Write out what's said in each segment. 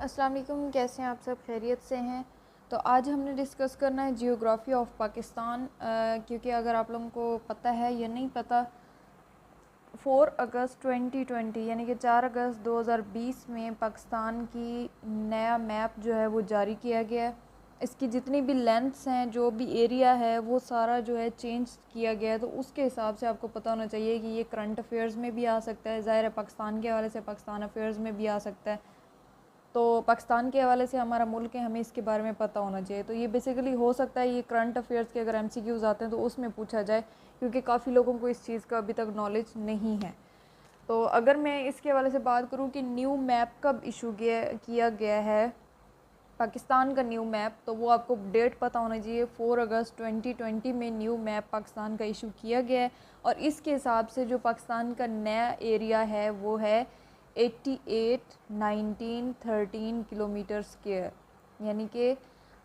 अस्सलाम वालेकुम, कैसे हैं आप सब? खैरियत से हैं? तो आज हमने डिस्कस करना है जियोग्राफी ऑफ पाकिस्तान, क्योंकि अगर आप लोगों को पता है या नहीं पता, 4 अगस्त 2020 यानी कि 4 अगस्त 2020 में पाकिस्तान की नया मैप जो है वो जारी किया गया है। इसकी जितनी भी लेंथ्स हैं, जो भी एरिया है, वो सारा जो है चेंज किया गया है। तो उसके हिसाब से आपको पता होना चाहिए कि ये करंट अफेयर्स में भी आ सकता है, ज़ाहिर है पाकिस्तान के हवाले से पाकिस्तान अफेयर्स में भी आ सकता है। तो पाकिस्तान के हवाले से हमारा मुल्क है, हमें इसके बारे में पता होना चाहिए। तो ये बेसिकली हो सकता है ये करंट अफेयर्स के अगर एमसीक्यूज़ आते हैं तो उसमें पूछा जाए, क्योंकि काफ़ी लोगों को इस चीज़ का अभी तक नॉलेज नहीं है। तो अगर मैं इसके हवाले से बात करूँ कि न्यू मैप कब इशू किया गया है, पाकिस्तान का न्यू मैप, तो वो आपको डेट पता होना चाहिए। 4 अगस्त 2020 में न्यू मैप पाकिस्तान का इशू किया गया है, और इसके हिसाब से जो पाकिस्तान का नया एरिया है वो है 88, 19, 13 किलोमीटर स्क्वायर, यानी कि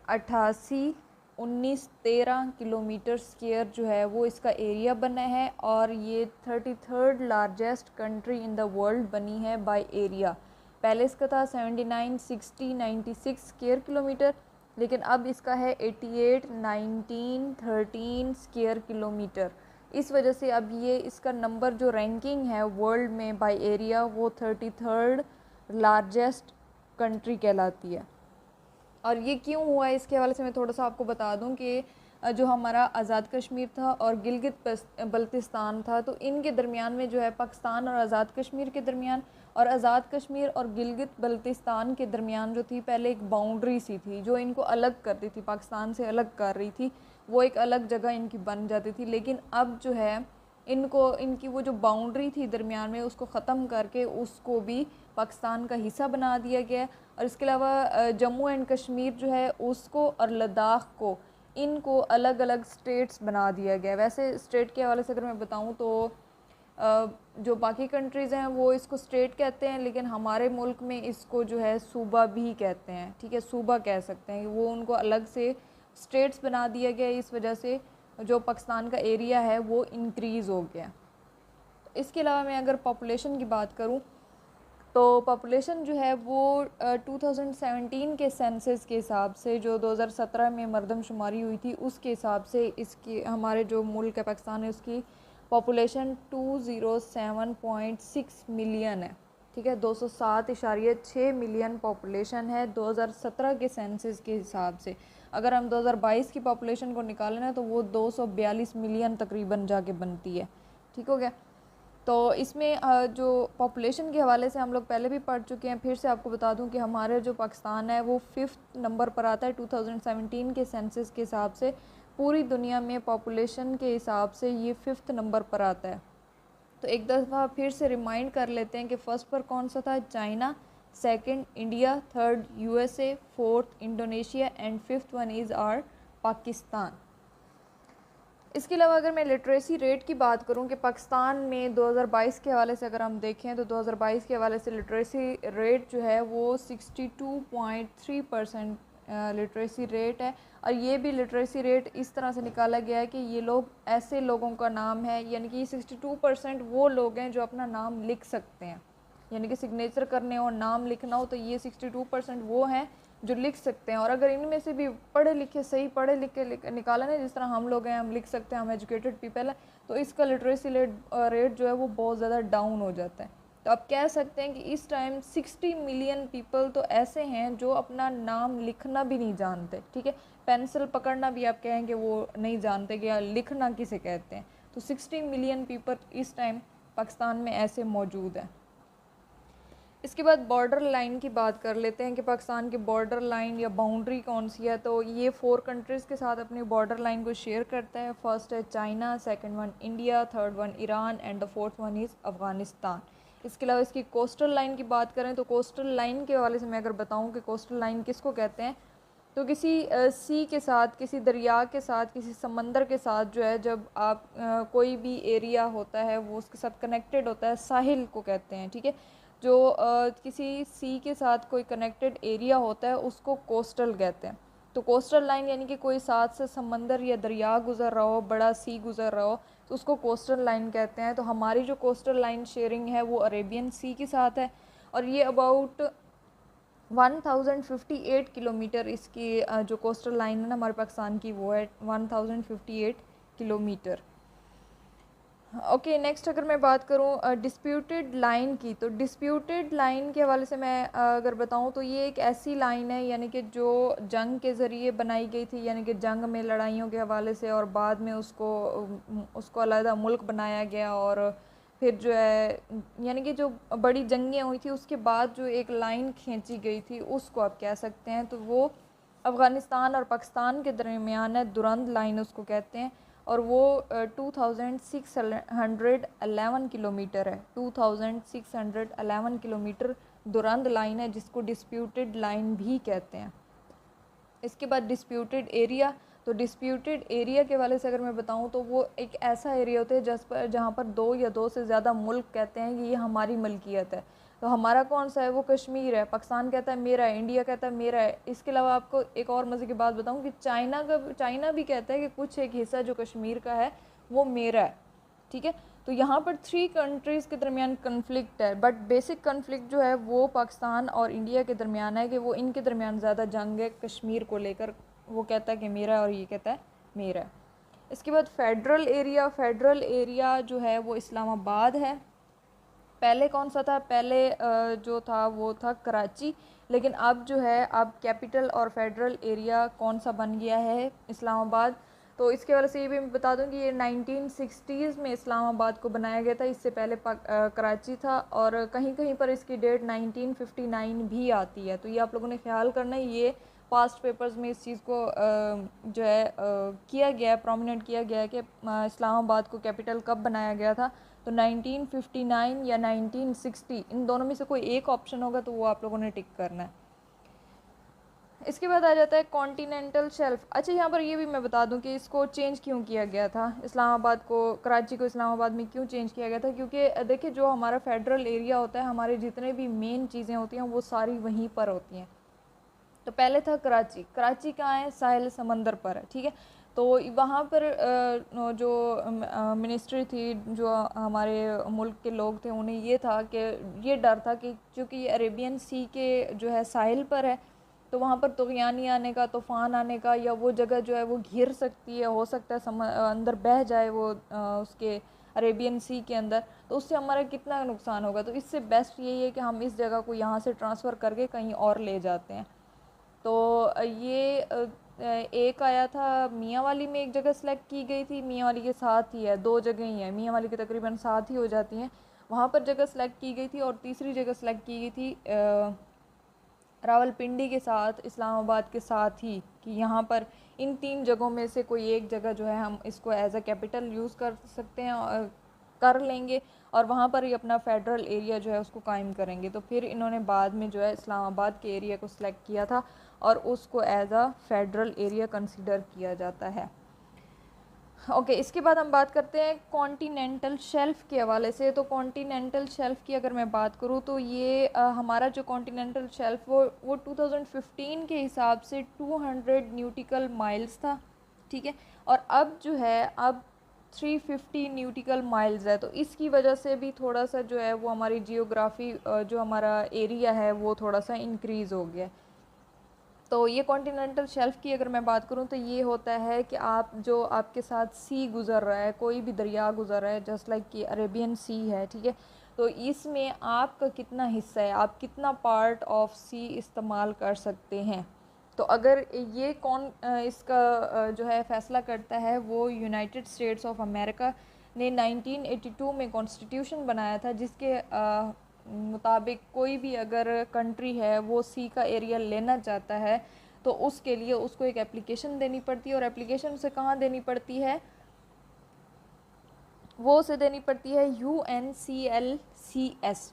88, 19, 13 किलोमीटर स्क्वायर जो है वो इसका एरिया बना है। और ये 33rd largest country in the world बनी है बाय एरिया। पहले इसका था 79, 60, 96 स्क्वायर किलोमीटर, लेकिन अब इसका है 88, 19, 13 स्क्वायर किलोमीटर। इस वजह से अब ये इसका नंबर जो रैंकिंग है वर्ल्ड में बाय एरिया, वो 33rd लार्जेस्ट कंट्री कहलाती है। और ये क्यों हुआ है, इसके हवाले से मैं थोड़ा सा आपको बता दूं कि जो हमारा आज़ाद कश्मीर था और गिलगित बल्तिस्तान था, तो इनके दरमियान में जो है पाकिस्तान और आज़ाद कश्मीर के दरमियान और आज़ाद कश्मीर और गिलगित बल्तिस्तान के दरमियान जो थी, पहले एक बाउंड्री सी थी जो इनको अलग करती थी, पाकिस्तान से अलग कर रही थी। वो एक अलग जगह इनकी बन जाती थी। लेकिन अब जो है इनको इनकी वो जो बाउंड्री थी दरमियान में, उसको ख़त्म करके उसको भी पाकिस्तान का हिस्सा बना दिया गया है। और इसके अलावा जम्मू एंड कश्मीर जो है उसको और लद्दाख को, इनको अलग अलग स्टेट्स बना दिया गया है। वैसे स्टेट के हवाले से अगर मैं बताऊं तो जो बाकी कंट्रीज़ हैं वो इसको स्टेट कहते हैं, लेकिन हमारे मुल्क में इसको जो है सूबा भी कहते हैं। ठीक है, सूबा कह सकते हैं। वो उनको अलग से स्टेट्स बना दिया गया, इस वजह से जो पाकिस्तान का एरिया है वो इंक्रीज़ हो गया। तो इसके अलावा मैं अगर पॉपुलेशन की बात करूं, तो पॉपुलेशन जो है वो 2017 के सेंसस के हिसाब से, जो 2017 में मरदमशुमारी हुई थी, उसके हिसाब से इसकी हमारे जो मुल्क है पाकिस्तान है, उसकी पॉपुलेशन 207.6 मिलियन है। ठीक है, 207.6 मिलियन पॉपुलेशन है 2017 के सेंसस के हिसाब से। अगर हम 2022 की पॉपुलेशन को निकालें ना, तो वो 242 मिलियन तकरीबन जाके बनती है। ठीक हो गया। तो इसमें जो पॉपुलेशन के हवाले से हम लोग पहले भी पढ़ चुके हैं, फिर से आपको बता दूं कि हमारे जो पाकिस्तान है वो 5th नंबर पर आता है 2017 के सेंसस के हिसाब से। पूरी दुनिया में पॉपुलेशन के हिसाब से ये 5th नंबर पर आता है। तो एक दफ़ा फिर से रिमाइंड कर लेते हैं कि फ़र्स्ट पर कौन सा था, China, second India, third USA, fourth Indonesia and fifth one is are Pakistan. इसके अलावा अगर मैं लिटरेसी रेट की बात करूं कि पाकिस्तान में 2022 के हवाले से अगर हम देखें, तो 2022 के हवाले से लिटरेसी रेट जो है वो 62.3% लिटरेसी रेट है। और ये भी लिटरेसी रेट इस तरह से निकाला गया है कि ये लोग ऐसे लोगों का नाम है, यानी कि 62% वो लोग हैं जो अपना नाम लिख सकते हैं, यानी कि सिग्नेचर करने और नाम लिखना हो तो ये 62% वो हैं जो लिख सकते हैं। और अगर इनमें से भी पढ़े लिखे, सही पढ़े लिखे निकाला ना, जिस तरह हम लोग हैं, हम लिख सकते हैं, हम एजुकेटेड पीपल हैं, तो इसका लिटरेसी रेट जो है वो बहुत ज़्यादा डाउन हो जाता है। तो आप कह सकते हैं कि इस टाइम 60 मिलियन पीपल तो ऐसे हैं जो अपना नाम लिखना भी नहीं जानते। ठीक है, पेंसिल पकड़ना भी आप कहेंगे वो नहीं जानते कि लिखना किसे कहते हैं। तो 60 मिलियन पीपल इस टाइम पाकिस्तान में ऐसे मौजूद हैं। इसके बाद बॉर्डर लाइन की बात कर लेते हैं कि पाकिस्तान की बॉर्डर लाइन या बाउंड्री कौन सी है। तो ये 4 कंट्रीज़ के साथ अपनी बॉर्डर लाइन को शेयर करता है। फर्स्ट है China, second one India, third one Iran and the fourth one is Afghanistan. इसके अलावा इसकी कोस्टल लाइन की बात करें, तो कोस्टल लाइन के हवाले से मैं अगर बताऊँ कि कोस्टल लाइन किसको कहते हैं, तो किसी सी के साथ, किसी दरिया के साथ, किसी समंदर के साथ जो है, जब आप कोई भी एरिया होता है वो उसके साथ कनेक्टेड होता है, साहिल को कहते हैं। ठीक है, जो किसी सी के साथ कोई कनेक्टेड एरिया होता है उसको कोस्टल कहते हैं। तो कोस्टल लाइन यानी कि कोई साथ से समंदर या दरिया गुज़र रहा हो, बड़ा सी गुज़र रहा हो, तो उसको कोस्टल लाइन कहते हैं। तो हमारी जो कोस्टल लाइन शेयरिंग है वो अरेबियन सी के साथ है, और ये अबाउट 1058 किलोमीटर इसकी जो कोस्टल लाइन है ना हमारे पाकिस्तान की, वो है 1058 किलोमीटर। ओके नेक्स्ट अगर मैं बात करूँ डिस्प्यूटेड लाइन की, तो डिस्प्यूटेड लाइन के हवाले से मैं अगर बताऊँ तो ये एक ऐसी लाइन है यानी कि जो जंग के ज़रिए बनाई गई थी, यानी कि जंग में लड़ाइयों के हवाले से, और बाद में उसको अलहदा मुल्क बनाया गया, और फिर जो है यानी कि जो बड़ी जंगें हुई थी उसके बाद जो एक लाइन खींची गई थी उसको आप कह सकते हैं, तो वो अफ़गानिस्तान और पाकिस्तान के दरमियान है, दुरंद लाइन उसको कहते हैं, और वो 2611 किलोमीटर है। 2611 किलोमीटर दुरंद लाइन है जिसको डिस्प्यूटेड लाइन भी कहते हैं। इसके बाद डिस्प्यूटेड एरिया, तो डिस्प्यूटेड एरिया के वाले से अगर मैं बताऊं तो वो एक ऐसा एरिया होता है जहाँ पर दो या दो से ज़्यादा मुल्क कहते हैं कि ये हमारी मलकियत है। तो हमारा कौन सा है, वो कश्मीर है। पाकिस्तान कहता है मेरा है, इंडिया कहता है मेरा है। इसके अलावा आपको एक और मज़े की बात बताऊं कि चाइना भी कहता है कि कुछ एक हिस्सा जो कश्मीर का है वो मेरा है, ठीक है। तो यहाँ पर 3 कंट्रीज़ के दरमियान कन्फ्लिक्ट है, बट बेसिक कन्फ्लिक्ट जो है वो पाकिस्तान और इंडिया के दरमियान है कि वो इनके दरमियान ज़्यादा जंग है कश्मीर को लेकर। वो कहता है कि मेरा है और ये कहता है मेरा है। इसके बाद फेडरल एरिया जो है वो इस्लामाबाद है। पहले कौन सा था, पहले जो था वो था कराची, लेकिन अब जो है अब कैपिटल और फेडरल एरिया कौन सा बन गया है, इस्लामाबाद। तो इसके वजह से ये भी मैं बता दूं कि ये 1960s में इस्लामाबाद को बनाया गया था, इससे पहले कराची था, और कहीं कहीं पर इसकी डेट 1959 भी आती है। तो ये आप लोगों ने ख्याल करना है, ये पास्ट पेपर्स में इस चीज़ को जो है किया गया है, प्रोमिनेंट किया गया है कि इस्लामाबाद को कैपिटल कब बनाया गया था। तो 1959 या 1960 इन दोनों में से कोई एक ऑप्शन होगा, तो वो आप लोगों ने टिक करना है। इसके बाद आ जाता है कॉन्टिनेंटल शेल्फ। अच्छा यहाँ पर ये भी मैं बता दूं कि इसको चेंज क्यों किया गया था, इस्लामाबाद को, कराची को इस्लामाबाद में क्यों चेंज किया गया था, क्योंकि देखिए जो हमारा फेडरल एरिया होता है, हमारे जितने भी मेन चीज़ें होती हैं वो सारी वहीं पर होती हैं। तो पहले था कराची, कराची कहाँ है, साहिल समंदर पर है, ठीक है। तो वहाँ पर जो मिनिस्ट्री थी, जो हमारे मुल्क के लोग थे, उन्हें ये था कि ये डर था कि चूँकि ये अरेबियन सी के जो है साहिल पर है, तो वहाँ पर तुग़यानी आने का, तूफ़ान आने का, या वो जगह जो है वो घिर सकती है, हो सकता है अंदर बह जाए वो उसके अरेबियन सी के अंदर, तो उससे हमारा कितना नुकसान होगा। तो इससे बेस्ट यही है कि हम इस जगह को यहाँ से ट्रांसफ़र करके कहीं और ले जाते हैं। तो ये एक आया था मियाँ वाली में, एक जगह सेलेक्ट की गई थी, मियाँ वाली के साथ ही है, 2 जगह ही हैं, मियाँ वाली के तकरीबन साथ ही हो जाती हैं, वहाँ पर जगह सेलेक्ट की गई थी, और तीसरी जगह सेलेक्ट की गई थी रावलपिंडी के साथ, इस्लामाबाद के साथ ही, कि यहाँ पर इन 3 जगहों में से कोई एक जगह जो है हम इसको एज अ कैपिटल यूज़ कर सकते हैं, और कर लेंगे, और वहाँ पर ही अपना फेडरल एरिया जो है उसको कायम करेंगे। तो फिर इन्होंने बाद में जो है इस्लामाबाद के एरिया को सिलेक्ट किया था, और उसको as a federal area consider किया जाता है। ओके इसके बाद हम बात करते हैं कॉन्टिनेंटल शेल्फ़ के हवाले से। तो कॉन्टिनेंटल शेल्फ़ की अगर मैं बात करूँ तो ये हमारा जो कॉन्टिनेंटल शेल्फ़ वो 2015 के हिसाब से 200 न्यूटिकल माइल्स था, ठीक है। और अब जो है अब 350 न्यूटिकल माइल्स है। तो इसकी वजह से भी थोड़ा सा जो है वो हमारी जियोग्राफी जो हमारा एरिया है वो थोड़ा सा इंक्रीज़ हो गया। तो ये कॉन्टिनेंटल शेल्फ़ की अगर मैं बात करूँ तो ये होता है कि आप जो आपके साथ सी गुज़र रहा है, कोई भी दरिया गुज़र रहा है, जस्ट लाइक कि अरेबियन सी है, ठीक है। तो इसमें आपका कितना हिस्सा है, आप कितना पार्ट ऑफ सी इस्तेमाल कर सकते हैं। तो अगर ये कौन इसका जो है फ़ैसला करता है, वो यूनाइटेड स्टेट्स ऑफ अमेरिका ने 1982 में कॉन्स्टिट्यूशन बनाया था, जिसके मुताबिक कोई भी अगर कंट्री है वो सी का एरिया लेना चाहता है तो उसके लिए उसको एक एप्लीकेशन देनी पड़ती है, और एप्लीकेशन उसे कहाँ देनी पड़ती है, वो उसे देनी पड़ती है UNCLCS।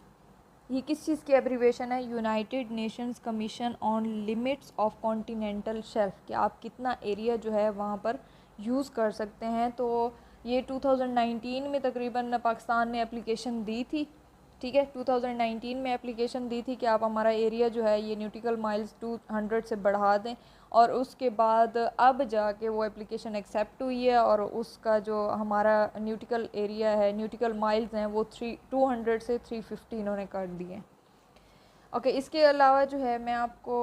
ये किस चीज़ की एब्रीवेशन है, United Nations commission on limits of continental shelf, कि आप कितना एरिया जो है वहाँ पर यूज़ कर सकते हैं। तो ये 2019 में तकरीबन पाकिस्तान ने एप्लीकेशन दी थी, ठीक है। 2019 में एप्लीकेशन दी थी कि आप हमारा एरिया जो है ये न्यूटिकल माइल्स 200 से बढ़ा दें, और उसके बाद अब जाके वो एप्लीकेशन एक्सेप्ट हुई है, और उसका जो हमारा न्यूटिकल एरिया है, न्यूटिकल माइल्स हैं, वो 200 से 350 इन्होंने कर दिए। ओके, इसके अलावा जो है मैं आपको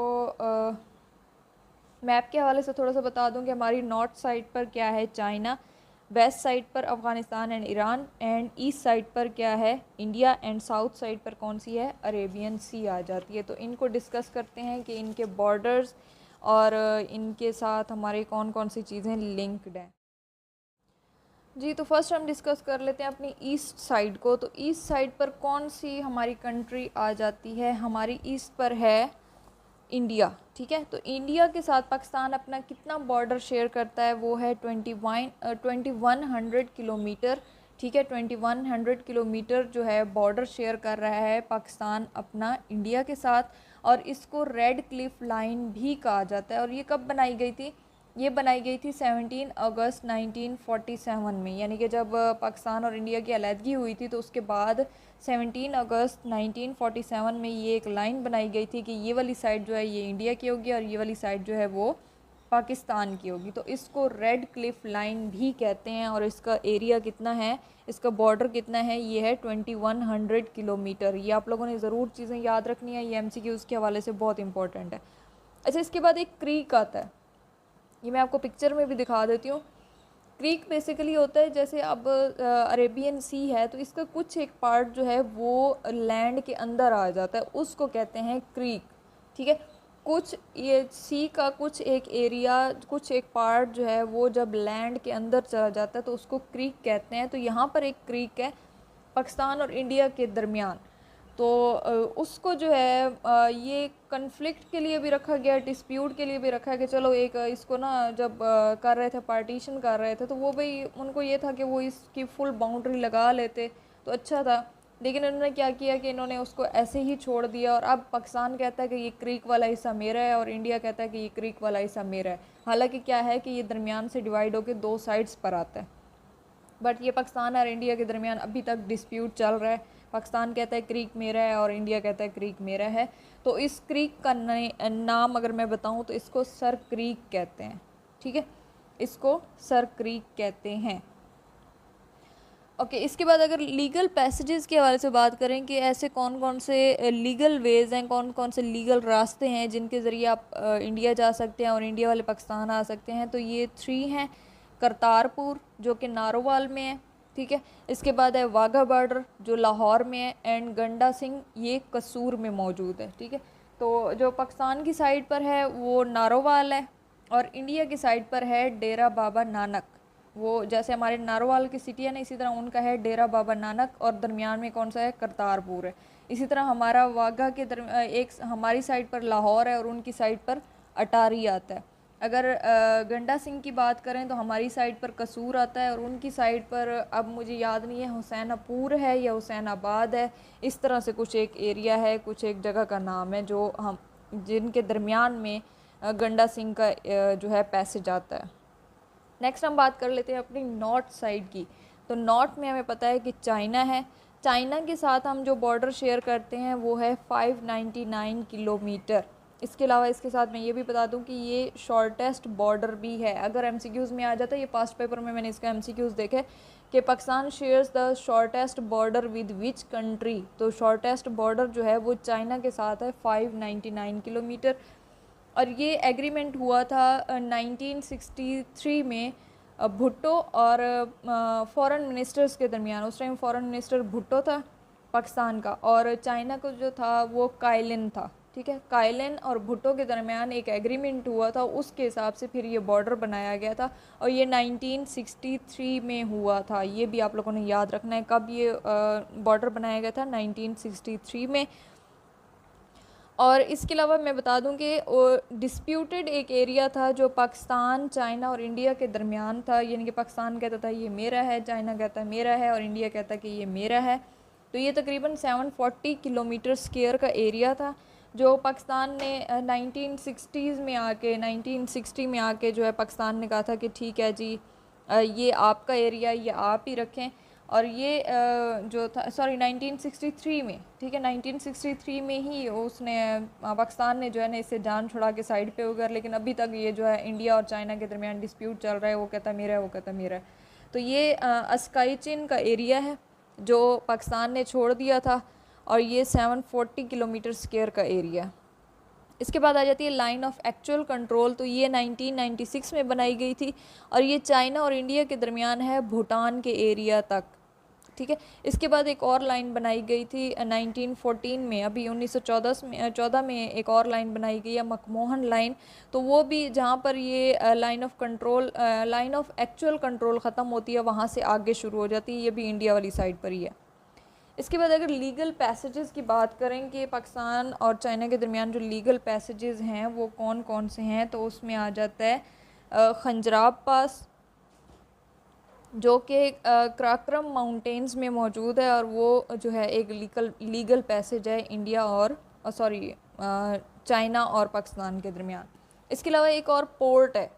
मैप के हवाले से थोड़ा सा बता दूं कि हमारी नॉर्थ साइड पर क्या है चाइना, वेस्ट साइड पर Afghanistan and Iran, and east side पर क्या है इंडिया, एंड साउथ साइड पर कौन सी है अरेबियन सी आ जाती है। तो इनको डिस्कस करते हैं कि इनके बॉर्डर्स और इनके साथ हमारे कौन कौन सी चीज़ें लिंक्ड हैं। जी, तो फर्स्ट हम डिस्कस कर लेते हैं अपनी ईस्ट साइड को। तो ईस्ट साइड पर कौन सी हमारी कंट्री आ जाती है, हमारी ईस्ट पर है इंडिया। ठीक है, तो इंडिया के साथ पाकिस्तान अपना कितना बॉर्डर शेयर करता है, वो है 2100 किलोमीटर। ठीक है, 2100 किलोमीटर जो है बॉर्डर शेयर कर रहा है पाकिस्तान अपना इंडिया के साथ, और इसको रेड क्लिफ लाइन भी कहा जाता है। और ये कब बनाई गई थी, ये बनाई गई थी 17 अगस्त 1947 में, यानी कि जब पाकिस्तान और इंडिया की अलहदगी हुई थी तो उसके बाद 17 अगस्त 1947 में ये एक लाइन बनाई गई थी कि ये वाली साइड जो है ये इंडिया की होगी और ये वाली साइड जो है वो पाकिस्तान की होगी। तो इसको रेड क्लिफ लाइन भी कहते हैं, और इसका एरिया कितना है, इसका बॉर्डर कितना है, ये है 2100 किलोमीटर। ये आप लोगों ने ज़रूर चीज़ें याद रखनी है, ये MCQs के हवाले से बहुत इंपॉर्टेंट है। अच्छा, इसके बाद एक क्रीक आता है, ये मैं आपको पिक्चर में भी दिखा देती हूँ। क्रीक बेसिकली होता है, जैसे अब अरेबियन सी है तो इसका कुछ एक पार्ट जो है वो लैंड के अंदर आ जाता है, उसको कहते हैं क्रीक। ठीक है, कुछ ये सी का कुछ एक एरिया, कुछ एक पार्ट जो है वो जब लैंड के अंदर चला जाता है तो उसको क्रीक कहते हैं। तो यहाँ पर एक क्रीक है पाकिस्तान और इंडिया के दरमियान, तो उसको जो है ये कन्फ्लिक्ट के लिए भी रखा गया, डिस्प्यूट के लिए भी रखा है कि चलो एक इसको ना जब कर रहे थे, पार्टीशन कर रहे थे, तो वो भाई उनको ये था कि वो इसकी फुल बाउंड्री लगा लेते तो अच्छा था, लेकिन इन्होंने क्या किया कि इन्होंने उसको ऐसे ही छोड़ दिया। और अब पाकिस्तान कहता है कि ये क्रीक वाला हिस्सा मेरा है और इंडिया कहता है कि ये क्रीक वाला हिस्सा मेरा है। हालांकि क्या है कि ये दरमियान से डिवाइड होकर दो साइड्स पर आता है, बट ये पाकिस्तान और इंडिया के दरमियान अभी तक डिस्प्यूट चल रहा है। पाकिस्तान कहता है क्रीक मेरा है और इंडिया कहता है क्रीक मेरा है। तो इस क्रीक का नाम अगर मैं बताऊं तो इसको सर क्रीक कहते हैं। ठीक है, इसको सर क्रीक कहते हैं। ओके, इसके बाद अगर लीगल पैसेजेस के हवाले से बात करें कि ऐसे कौन कौन से लीगल वेज़ हैं, कौन कौन से लीगल रास्ते हैं जिनके ज़रिए आप इंडिया जा सकते हैं और इंडिया वाले पाकिस्तान आ सकते हैं, तो ये 3 हैं। करतारपुर जो कि नारोवाल में है, ठीक है, इसके बाद है वाघा बॉर्डर जो लाहौर में है, एंड गंडा सिंह ये कसूर में मौजूद है। ठीक है, तो जो पाकिस्तान की साइड पर है वो नारोवाल है, और इंडिया की साइड पर है डेरा बाबा नानक। वो जैसे हमारे नारोवाल की सिटी है ना, इसी तरह उनका है डेरा बाबा नानक, और दरमियान में कौन सा है, करतारपुर है। इसी तरह हमारा वाघा के एक हमारी साइड पर लाहौर है और उनकी साइड पर अटारी आता है। अगर गंडा सिंह की बात करें तो हमारी साइड पर कसूर आता है और उनकी साइड पर अब मुझे याद नहीं है हुसैनापुर है या हुसैनाबाद है, इस तरह से कुछ एक एरिया है, कुछ एक जगह का नाम है जो हम जिनके दरमियान में गंडा सिंह का जो है पैसेज आता है। नेक्स्ट हम बात कर लेते हैं अपनी नॉर्थ साइड की। तो नॉर्थ में हमें पता है कि चाइना है, चाइना के साथ हम जो बॉर्डर शेयर करते हैं वो है 599 किलोमीटर। इसके अलावा इसके साथ मैं ये भी बता दूं कि ये शॉर्टेस्ट बॉर्डर भी है। अगर MCQs में आ जाता है, ये पास्ट पेपर में मैंने इसका MCQs देखे कि Pakistan shares the shortest border with which country, तो शॉर्टेस्ट बॉर्डर जो है वो चाइना के साथ है 599 किलोमीटर। और ये एग्रीमेंट हुआ था 1963 में भुट्टो और फॉरेन मिनिस्टर्स के दरमियान। उस टाइम फॉरेन मिनिस्टर भुट्टो था पाकिस्तान का, और चाइना को जो था वो काइलिन था। ठीक है, काइलिन और भुट्टो के दरमियान एक एग्रीमेंट हुआ था, उसके हिसाब से फिर ये बॉर्डर बनाया गया था, और ये 1963 में हुआ था। ये भी आप लोगों ने याद रखना है कब ये बॉर्डर बनाया गया था, 1963 में। और इसके अलावा मैं बता दूं कि डिस्प्यूटेड एक एरिया था जो पाकिस्तान, चाइना और इंडिया के दरमियान था, यानी कि पाकिस्तान कहता था ये मेरा है, चाइना कहता है मेरा है, और इंडिया कहता कि ये मेरा है। तो ये तकरीबन 740 किलोमीटर स्क्वायर का एरिया था जो पाकिस्तान ने 1960s में आके 1960 में आके जो है पाकिस्तान ने कहा था कि ठीक है जी, ये आपका एरिया, ये आप ही रखें। और ये जो था 1963 में, ठीक है, 1963 में ही उसने पाकिस्तान ने जो है ना इससे जान छुड़ा के साइड पे हो गया। लेकिन अभी तक ये जो है इंडिया और चाइना के दरमियान डिस्प्यूट चल रहा है, वो कहता मेरा है, वो कहता मेरा है। तो ये अस्काई चिन का एरिया है जो पाकिस्तान ने छोड़ दिया था, और ये 740 किलोमीटर स्क्वायर का एरिया। इसके बाद आ जाती है लाइन ऑफ एक्चुअल कंट्रोल, तो ये 1996 में बनाई गई थी और ये चाइना और इंडिया के दरमियान है भूटान के एरिया तक, ठीक है। इसके बाद एक और लाइन बनाई गई थी 1914 में, अभी 1914 में एक और लाइन बनाई गई है मकमोहन लाइन, तो वो भी जहाँ पर ये line of control, line of actual control ख़त्म होती है वहाँ से आगे शुरू हो जाती है, ये भी इंडिया वाली साइड पर ही है। इसके बाद अगर लीगल पैसेजेस की बात करें कि पाकिस्तान और चाइना के दरमियान जो लीगल पैसेजेस हैं वो कौन कौन से हैं, तो उसमें आ जाता है खंजराब पास, जो कि क्राक्रम माउंटेन्स में मौजूद है और वो जो है एक लीगल पैसेज है इंडिया और चाइना और पाकिस्तान के दरमियान। इसके अलावा एक और पोर्ट है,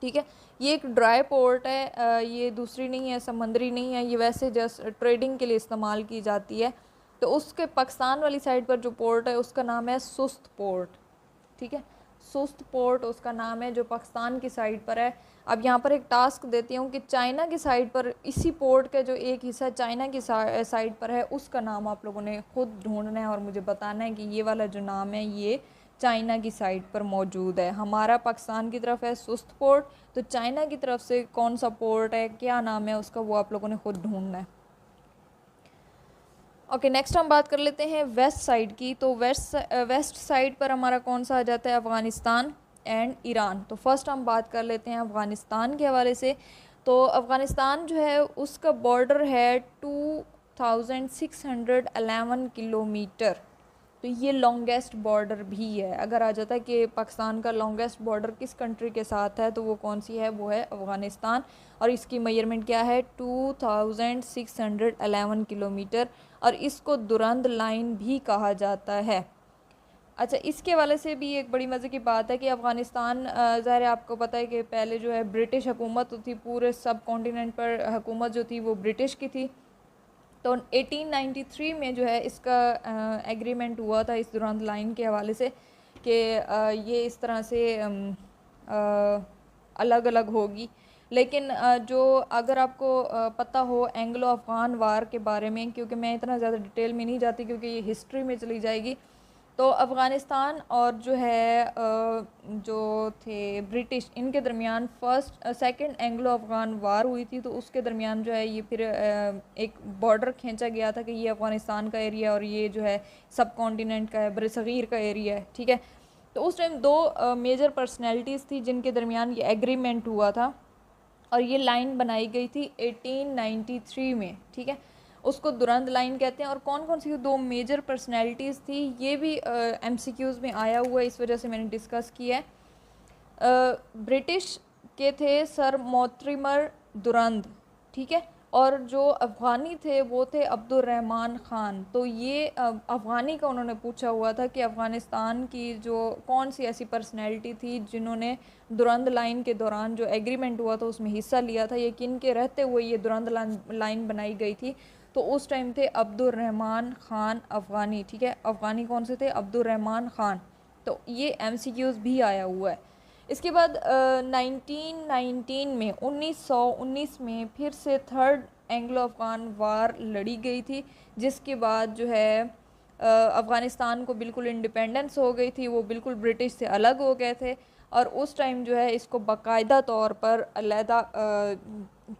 ठीक है, ये एक ड्राई पोर्ट है, ये दूसरी नहीं है, समंदरी नहीं है, ये वैसे जस्ट ट्रेडिंग के लिए इस्तेमाल की जाती है। तो उसके पाकिस्तान वाली साइड पर जो पोर्ट है उसका नाम है सुस्त पोर्ट, ठीक है, सुस्त पोर्ट उसका नाम है जो पाकिस्तान की साइड पर है। अब यहाँ पर एक टास्क देती हूँ कि चाइना की साइड पर इसी पोर्ट का जो एक हिस्सा चाइना की साइड पर है उसका नाम आप लोगों ने खुद ढूंढना है और मुझे बताना है कि ये वाला जो नाम है ये चाइना की साइड पर मौजूद है। हमारा पाकिस्तान की तरफ है सुस्त पोर्ट, तो चाइना की तरफ से कौन सा पोर्ट है, क्या नाम है उसका, वो आप लोगों ने खुद ढूंढना है। ओके, नेक्स्ट हम बात कर लेते हैं वेस्ट साइड की। तो वेस्ट साइड पर हमारा कौन सा आ जाता है, अफ़गानिस्तान एंड ईरान। तो फर्स्ट हम बात कर लेते हैं अफ़गानिस्तान के हवाले से। तो अफ़गानिस्तान जो है उसका बॉर्डर है 2611 किलोमीटर, तो ये लॉन्गेस्ट बॉर्डर भी है। अगर आ जाता है कि पाकिस्तान का लॉन्गेस्ट बॉर्डर किस कंट्री के साथ है तो वो कौन सी है, वो है अफ़गानिस्तान, और इसकी मेजरमेंट क्या है 2611 किलोमीटर, और इसको दुरंद लाइन भी कहा जाता है। अच्छा, इसके वाले से भी एक बड़ी मज़े की बात है कि अफ़गानिस्तान ज़ाहिर है आपको पता है कि पहले जो है ब्रिटिश हुकूमत थी, पूरे सब कॉन्टिनेंट पर हुकूमत जो थी वो ब्रिटिश की थी। तो 1893 में जो है इसका एग्रीमेंट हुआ था इस दुरंद लाइन के हवाले से कि ये इस तरह से अलग अलग होगी। लेकिन जो अगर आपको पता हो एंग्लो अफ़गान वार के बारे में, क्योंकि मैं इतना ज़्यादा डिटेल में नहीं जाती क्योंकि ये हिस्ट्री में चली जाएगी, तो अफ़गानिस्तान और जो है जो थे ब्रिटिश, इनके दरमियान सेकंड एंग्लो अफ़गान वार हुई थी। तो उसके दरमियान जो है ये फिर एक बॉर्डर खींचा गया था कि ये अफ़गानिस्तान का एरिया और ये जो है सब कॉन्टिनेंट का है, बरसग़ीर का एरिया है, ठीक है। तो उस टाइम दो मेजर पर्सनैलिटीज़ थी जिनके दरमियान ये एग्रीमेंट हुआ था और ये लाइन बनाई गई थी 1893 में, ठीक है, उसको दुरंद लाइन कहते हैं। और कौन कौन सी दो मेजर पर्सनैलिटीज़ थी ये भी MCQs में आया हुआ है, इस वजह से मैंने डिस्कस किया है। ब्रिटिश के थे सर मोर्टिमर दुरंद, ठीक है, और जो अफ़गानी थे वो थे अब्दुर्रहमान ख़ान। तो ये अफ़गानी का उन्होंने पूछा हुआ था कि अफ़गानिस्तान की जो कौन सी ऐसी पर्सनैलिटी थी जिन्होंने दुरंद लाइन के दौरान जो एग्रीमेंट हुआ था उसमें हिस्सा लिया था, ये किन के रहते हुए ये दुरंद लाइन बनाई गई थी। तो उस टाइम थे अब्दुर्रहमान ख़ान अफ़गानी, ठीक है, अफ़गानी कौन से थे, अब्दुर्रहमान ख़ान। तो ये MCQs भी आया हुआ है। इसके बाद 1919 में 1919 में फिर से थर्ड एंग्लो अफ़गान वार लड़ी गई थी, जिसके बाद जो है अफ़गानिस्तान को बिल्कुल इंडिपेंडेंस हो गई थी, वो बिल्कुल ब्रिटिश से अलग हो गए थे। और उस टाइम जो है इसको बाकायदा तौर पर अलहदा,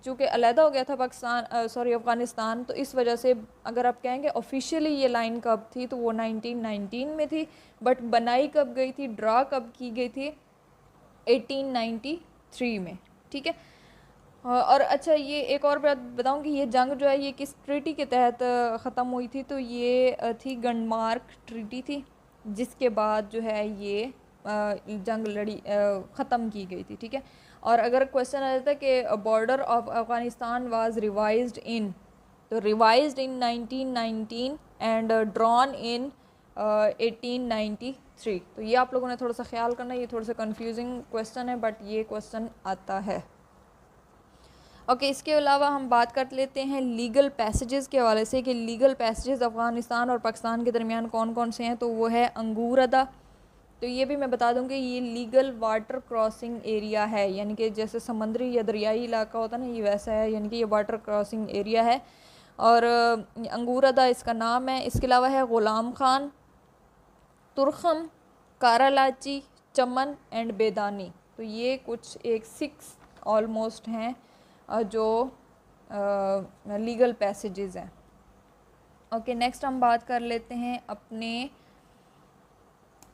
चूँकि अलहदा हो गया था अफ़गानिस्तान, तो इस वजह से अगर आप कहेंगे ऑफिशियली ये लाइन कब थी तो वो 1919 में थी, बट बनाई कब गई थी, ड्रा कब की गई थी, 1893 में, ठीक है। और अच्छा, ये एक और बात बताऊं कि ये जंग जो है ये किस ट्रीटी के तहत ख़त्म हुई थी, तो ये थी गंडमार्क ट्रीटी थी, जिसके बाद जो है ये जंग ख़त्म की गई थी, ठीक है। और अगर क्वेश्चन आ जाता है कि border of Afghanistan was revised in, तो revised in 1919 and drawn in 1893। तो ये आप लोगों ने थोड़ा सा ख्याल करना, ये थोड़ा सा कंफ्यूजिंग क्वेश्चन है बट ये क्वेश्चन आता है। ओके, इसके अलावा हम बात कर लेते हैं लीगल पैसेजेस के हवाले से कि लीगल पैसेजेस अफ़गानिस्तान और पाकिस्तान के दरमियान कौन कौन से हैं। तो वो है अंगूर अदा, तो ये भी मैं बता दूं कि ये लीगल वाटर क्रॉसिंग एरिया है, यानी कि जैसे समंदरी या दरियाई इलाका होता है ना, ये वैसा है, यानी कि ये वाटर क्रॉसिंग एरिया है। और अंगूरदा इसका नाम है। इसके अलावा है ग़ुलाम खान, तुरखम, कारालाची, चमन एंड बेदानी। तो ये कुछ एक 6 ऑलमोस्ट हैं जो लीगल पैसेजेस हैं। ओके, नेक्स्ट हम बात कर लेते हैं अपने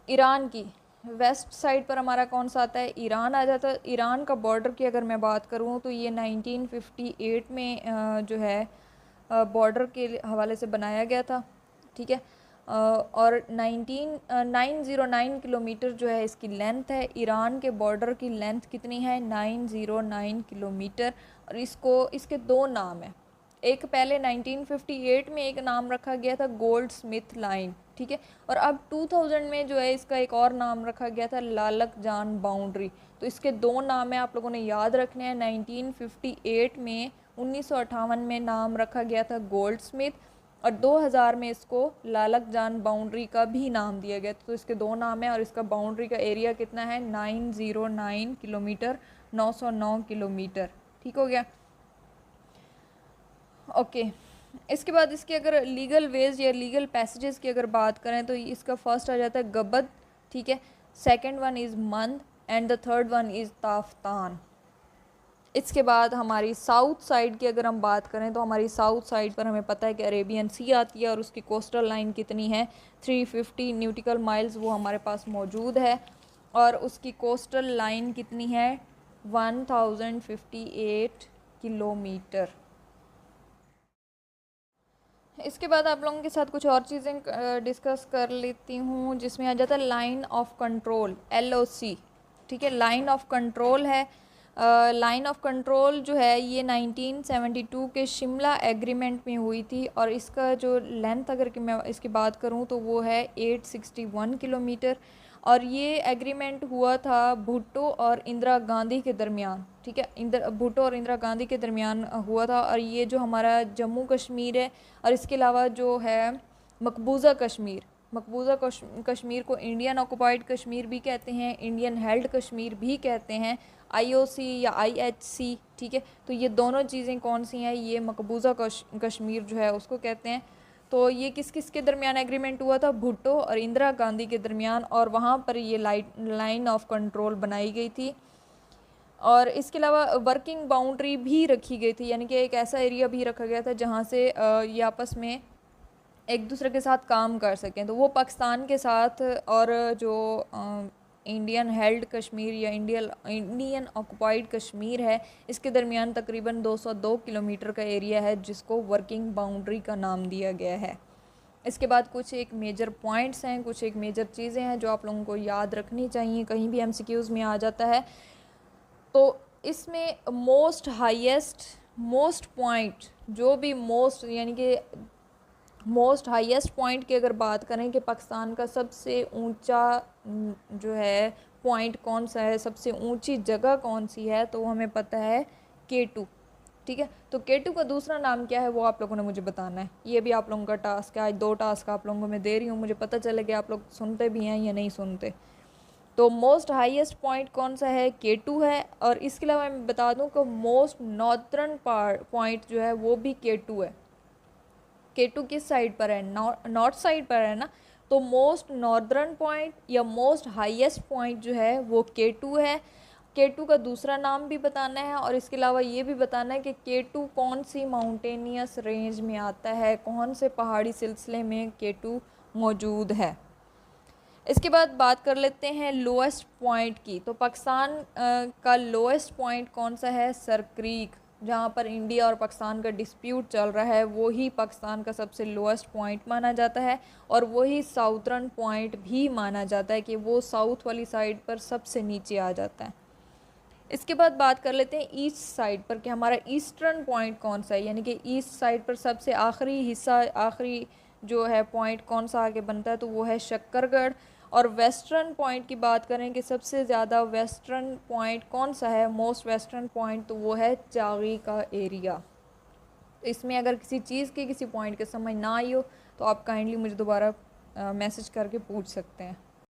ईरान की। वेस्ट साइड पर हमारा कौन सा आता है? ईरान आ जाता है। ईरान का बॉर्डर की अगर मैं बात करूँ तो ये 1958 में जो है बॉर्डर के हवाले से बनाया गया था, ठीक है। और 909 किलोमीटर जो है इसकी लेंथ है। ईरान के बॉर्डर की लेंथ कितनी है? 909 किलोमीटर। और इसके 2 नाम हैं। एक पहले 1958 में एक नाम रखा गया था गोल्ड स्मिथ लाइन, ठीक है। और अब 2000 में जो है इसका एक और नाम रखा गया था लालक जान बाउंड्री। तो इसके 2 नाम है, आप लोगों ने याद रखने हैं। 1958 में 1958 में नाम रखा गया था गोल्ड स्मिथ, और 2000 में इसको लालक जान बाउंड्री का भी नाम दिया गया। तो इसके 2 नाम है। और इसका बाउंड्री का एरिया कितना है? 909 किलोमीटर, 909 किलोमीटर, ठीक हो गया। ओके, इसके बाद इसके अगर लीगल वेज या लीगल पैसेजेस की अगर बात करें तो इसका फर्स्ट आ जाता है गबद, ठीक है। सेकंड वन इज़ मंद and the third one is Taftan. इसके बाद हमारी साउथ साइड की अगर हम बात करें तो हमारी साउथ साइड पर हमें पता है कि अरेबियन सी आती है और उसकी कोस्टल लाइन कितनी है? 350 न्यूटिकल माइल्स वो हमारे पास मौजूद है। और उसकी कोस्टल लाइन कितनी है? 1058 किलोमीटर। इसके बाद आप लोगों के साथ कुछ और चीज़ें डिस्कस कर लेती हूँ, जिसमें आ जाता है लाइन ऑफ कंट्रोल, LOC, ठीक है। लाइन ऑफ कंट्रोल है। लाइन ऑफ कंट्रोल जो है ये 1972 के शिमला एग्रीमेंट में हुई थी। और इसका जो लेंथ अगर कि मैं इसकी बात करूँ तो वो है 861 किलोमीटर। और ये एग्रीमेंट हुआ था भुट्टो और इंदिरा गांधी के दरमियान, ठीक है। भुट्टो और इंदिरा गांधी के दरमियान हुआ था। और ये जो हमारा जम्मू कश्मीर है और इसके अलावा जो है मकबूजा कश्मीर को इंडियन ऑक्युपाइड कश्मीर भी कहते हैं, इंडियन हेल्ड कश्मीर भी कहते हैं, IOC या IHC, ठीक है। तो ये दोनों चीज़ें कौन सी हैं? ये मकबूजा कश्मीर जो है उसको कहते हैं। तो ये किस किस के दरमियान एग्रीमेंट हुआ था? भुट्टो और इंदिरा गांधी के दरमियान। और वहाँ पर ये लाइन ऑफ कंट्रोल बनाई गई थी। और इसके अलावा वर्किंग बाउंड्री भी रखी गई थी, यानी कि एक ऐसा एरिया भी रखा गया था जहाँ से ये आपस में एक दूसरे के साथ काम कर सकें। तो वो पाकिस्तान के साथ और जो इंडियन हेल्ड कश्मीर या इंडियन ऑक्युपाइड कश्मीर है, इसके दरमियान तकरीबन 202 किलोमीटर का एरिया है जिसको वर्किंग बाउंड्री का नाम दिया गया है। इसके बाद कुछ एक मेजर पॉइंट्स हैं, कुछ एक मेजर चीज़ें हैं जो आप लोगों को याद रखनी चाहिए, कहीं भी MCQs में आ जाता है। तो इसमें मोस्ट पॉइंट जो भी यानी कि मोस्ट हाईएस्ट पॉइंट की अगर बात करें कि पाकिस्तान का सबसे ऊंचा जो है पॉइंट कौन सा है, सबसे ऊंची जगह कौन सी है, तो हमें पता है K2, ठीक है। तो K2 का दूसरा नाम क्या है वो आप लोगों ने मुझे बताना है। ये भी आप लोगों का टास्क है। आज 2 टास्क आप लोगों को मैं दे रही हूँ, मुझे पता चले कि आप लोग सुनते भी हैं या नहीं सुनते। तो मोस्ट हाईएस्ट पॉइंट कौन सा है? K2 है। और इसके अलावा मैं बता दूँ कि मोस्ट नॉर्थर्न पॉइंट जो है वो भी K2 है। K2 किस साइड पर है? नॉर्थ साइड पर है ना। तो मोस्ट नॉर्दर्न पॉइंट या मोस्ट हाईएस्ट पॉइंट जो है वो K2 है। K2 का दूसरा नाम भी बताना है और इसके अलावा ये भी बताना है कि K2 कौन सी माउंटेनियस रेंज में आता है, कौन से पहाड़ी सिलसिले में K2 मौजूद है। इसके बाद बात कर लेते हैं लोएस्ट पॉइंट की। तो पाकिस्तान का लोएस्ट पॉइंट कौन सा है? सर क्रीक, जहाँ पर इंडिया और पाकिस्तान का डिस्प्यूट चल रहा है, वही पाकिस्तान का सबसे लोएस्ट पॉइंट माना जाता है। और वही साउथर्न पॉइंट भी माना जाता है कि वो साउथ वाली साइड पर सबसे नीचे आ जाता है। इसके बाद बात कर लेते हैं ईस्ट साइड पर कि हमारा ईस्टर्न पॉइंट कौन सा है, यानी कि ईस्ट साइड पर सबसे आखिरी हिस्सा, आखिरी जो है पॉइंट कौन सा आगे बनता है, तो वो है शक्करगढ़। और वेस्टर्न पॉइंट की बात करें कि सबसे ज़्यादा वेस्टर्न पॉइंट कौन सा है, मोस्ट वेस्टर्न पॉइंट, तो वो है चागी का एरिया। इसमें अगर किसी चीज़ की किसी पॉइंट के समझ ना आई हो तो आप काइंडली मुझे दोबारा मैसेज करके पूछ सकते हैं।